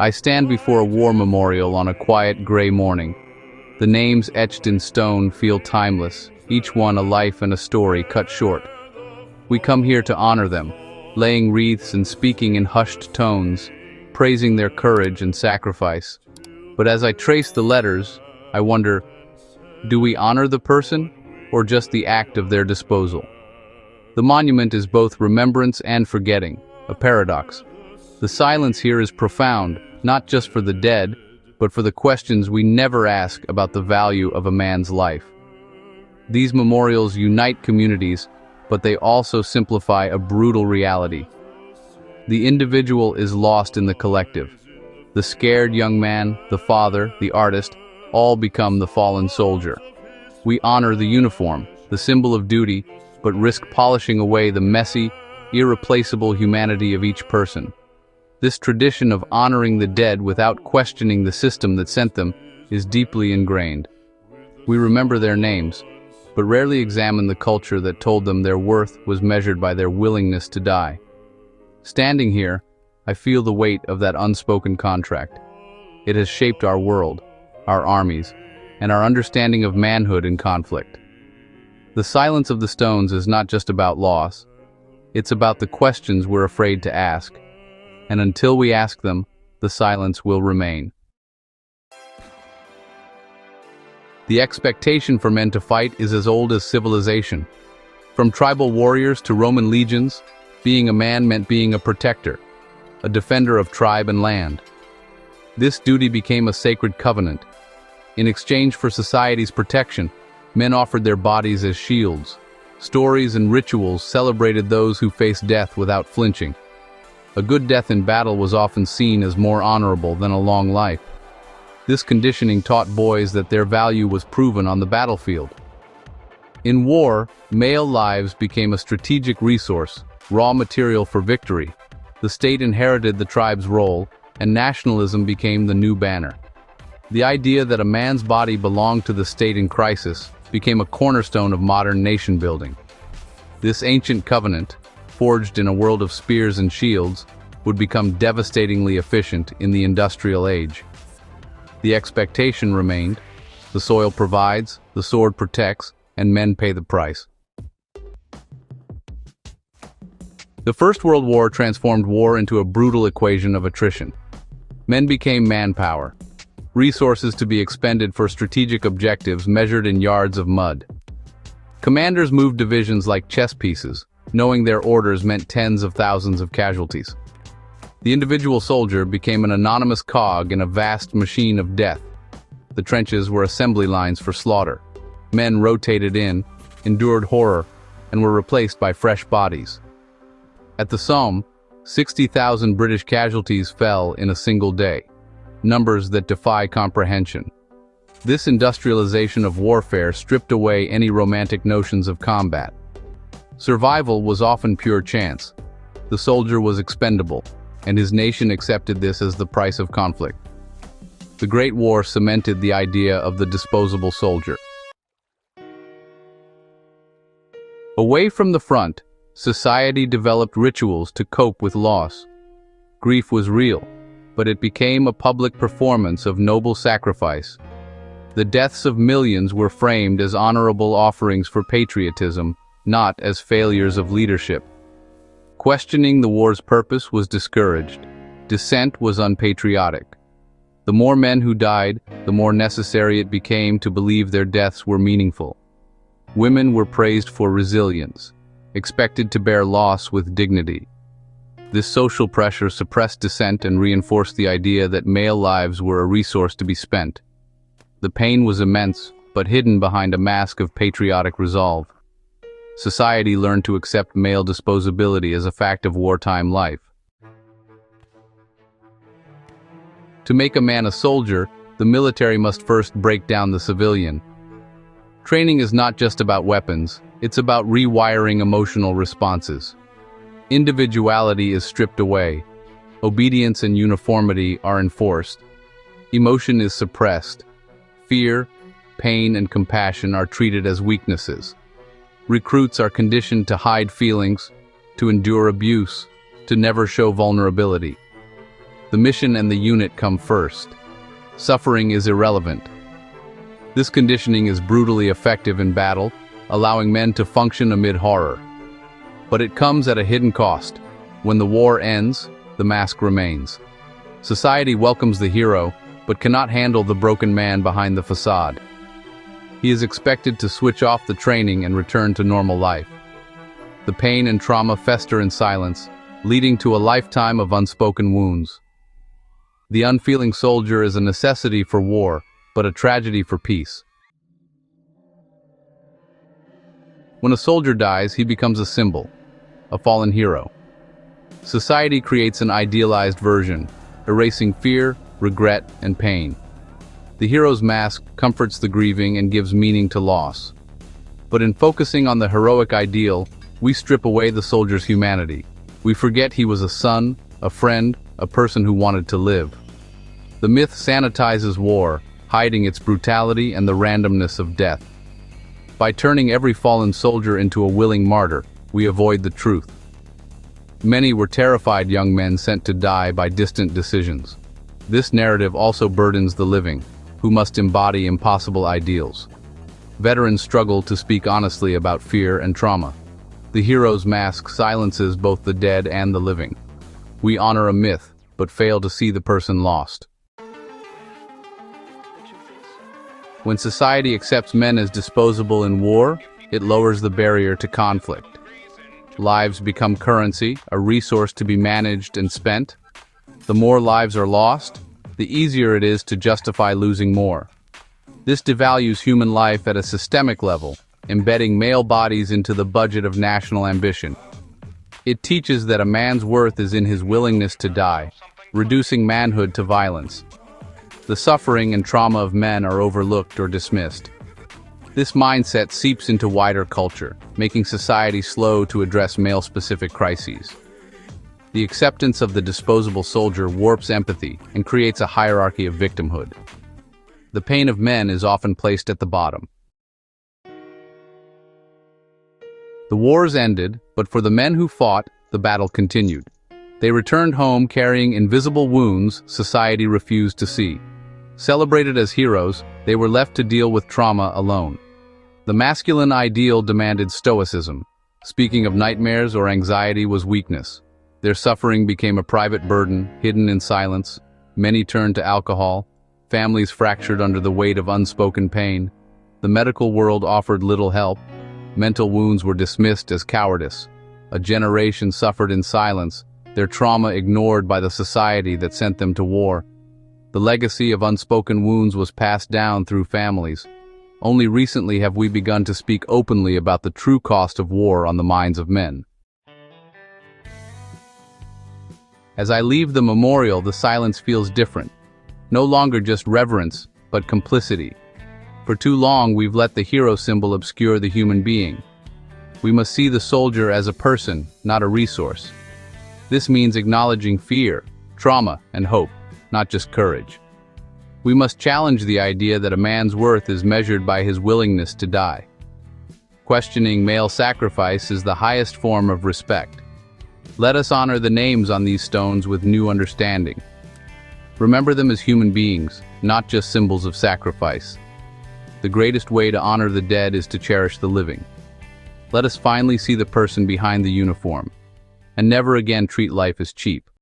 I stand before a war memorial on a quiet gray morning. The names etched in stone feel timeless, each one a life and a story cut short. We come here to honor them, laying wreaths and speaking in hushed tones, praising their courage and sacrifice. But as I trace the letters, I wonder, do we honor the person, or just the act of their disposal? The monument is both remembrance and forgetting, a paradox. The silence here is profound, not just for the dead, but for the questions we never ask about the value of a man's life. These memorials unite communities, but they also simplify a brutal reality. The individual is lost in the collective. The scared young man, the father, the artist, all become the fallen soldier. We honor the uniform, the symbol of duty, but risk polishing away the messy, irreplaceable humanity of each person. This tradition of honoring the dead without questioning the system that sent them is deeply ingrained. We remember their names, but rarely examine the culture that told them their worth was measured by their willingness to die. Standing here, I feel the weight of that unspoken contract. It has shaped our world, our armies, and our understanding of manhood in conflict. The silence of the stones is not just about loss. It's about the questions we're afraid to ask. And until we ask them, the silence will remain. The expectation for men to fight is as old as civilization. From tribal warriors to Roman legions, being a man meant being a protector, a defender of tribe and land. This duty became a sacred covenant. In exchange for society's protection, men offered their bodies as shields. Stories and rituals celebrated those who faced death without flinching. A good death in battle was often seen as more honorable than a long life. This conditioning taught boys that their value was proven on the battlefield. In war, male lives became a strategic resource, raw material for victory. The state inherited the tribe's role, and nationalism became the new banner. The idea that a man's body belonged to the state in crisis became a cornerstone of modern nation building. This ancient covenant, forged in a world of spears and shields, would become devastatingly efficient in the industrial age. The expectation remained: the soil provides, the sword protects, and men pay the price. The First World War transformed war into a brutal equation of attrition. Men became manpower, resources to be expended for strategic objectives measured in yards of mud. Commanders moved divisions like chess pieces, knowing their orders meant tens of thousands of casualties. The individual soldier became an anonymous cog in a vast machine of death. The trenches were assembly lines for slaughter. Men rotated in, endured horror, and were replaced by fresh bodies. At the Somme, 60,000 British casualties fell in a single day, numbers that defy comprehension. This industrialization of warfare stripped away any romantic notions of combat. Survival was often pure chance. The soldier was expendable, and his nation accepted this as the price of conflict. The Great War cemented the idea of the disposable soldier. Away from the front, society developed rituals to cope with loss. Grief was real, but it became a public performance of noble sacrifice. The deaths of millions were framed as honorable offerings for patriotism, not as failures of leadership. Questioning the war's purpose was discouraged. Dissent was unpatriotic. The more men who died, the more necessary it became to believe their deaths were meaningful. Women were praised for resilience, expected to bear loss with dignity. This social pressure suppressed dissent and reinforced the idea that male lives were a resource to be spent. The pain was immense, but hidden behind a mask of patriotic resolve. Society learned to accept male disposability as a fact of wartime life. To make a man a soldier, the military must first break down the civilian. Training is not just about weapons, it's about rewiring emotional responses. Individuality is stripped away. Obedience and uniformity are enforced. Emotion is suppressed. Fear, pain, and compassion are treated as weaknesses. Recruits are conditioned to hide feelings, to endure abuse, to never show vulnerability. The mission and the unit come first. Suffering is irrelevant. This conditioning is brutally effective in battle, allowing men to function amid horror. But it comes at a hidden cost. When the war ends, the mask remains. Society welcomes the hero, but cannot handle the broken man behind the facade. He is expected to switch off the training and return to normal life. The pain and trauma fester in silence, leading to a lifetime of unspoken wounds. The unfeeling soldier is a necessity for war, but a tragedy for peace. When a soldier dies, he becomes a symbol, a fallen hero. Society creates an idealized version, erasing fear, regret, and pain. The hero's mask comforts the grieving and gives meaning to loss. But in focusing on the heroic ideal, we strip away the soldier's humanity. We forget he was a son, a friend, a person who wanted to live. The myth sanitizes war, hiding its brutality and the randomness of death. By turning every fallen soldier into a willing martyr, we avoid the truth. Many were terrified young men sent to die by distant decisions. This narrative also burdens the living, who must embody impossible ideals. Veterans struggle to speak honestly about fear and trauma. The hero's mask silences both the dead and the living. We honor a myth, but fail to see the person lost. When society accepts men as disposable in war, it lowers the barrier to conflict. Lives become currency, a resource to be managed and spent. The more lives are lost, the easier it is to justify losing more. This devalues human life at a systemic level, embedding male bodies into the budget of national ambition. It teaches that a man's worth is in his willingness to die, reducing manhood to violence. The suffering and trauma of men are overlooked or dismissed. This mindset seeps into wider culture, making society slow to address male-specific crises. The acceptance of the disposable soldier warps empathy and creates a hierarchy of victimhood. The pain of men is often placed at the bottom. The wars ended, but for the men who fought, the battle continued. They returned home carrying invisible wounds society refused to see. Celebrated as heroes, they were left to deal with trauma alone. The masculine ideal demanded stoicism. Speaking of nightmares or anxiety was weakness. Their suffering became a private burden, hidden in silence. Many turned to alcohol. Families fractured under the weight of unspoken pain. The medical world offered little help. Mental wounds were dismissed as cowardice. A generation suffered in silence, their trauma ignored by the society that sent them to war. The legacy of unspoken wounds was passed down through families. Only recently have we begun to speak openly about the true cost of war on the minds of men. As I leave the memorial, the silence feels different. No longer just reverence, but complicity. For too long, we've let the hero symbol obscure the human being. We must see the soldier as a person, not a resource. This means acknowledging fear, trauma, and hope, not just courage. We must challenge the idea that a man's worth is measured by his willingness to die. Questioning male sacrifice is the highest form of respect. Let us honor the names on these stones with new understanding. Remember them as human beings, not just symbols of sacrifice. The greatest way to honor the dead is to cherish the living. Let us finally see the person behind the uniform, and never again treat life as cheap.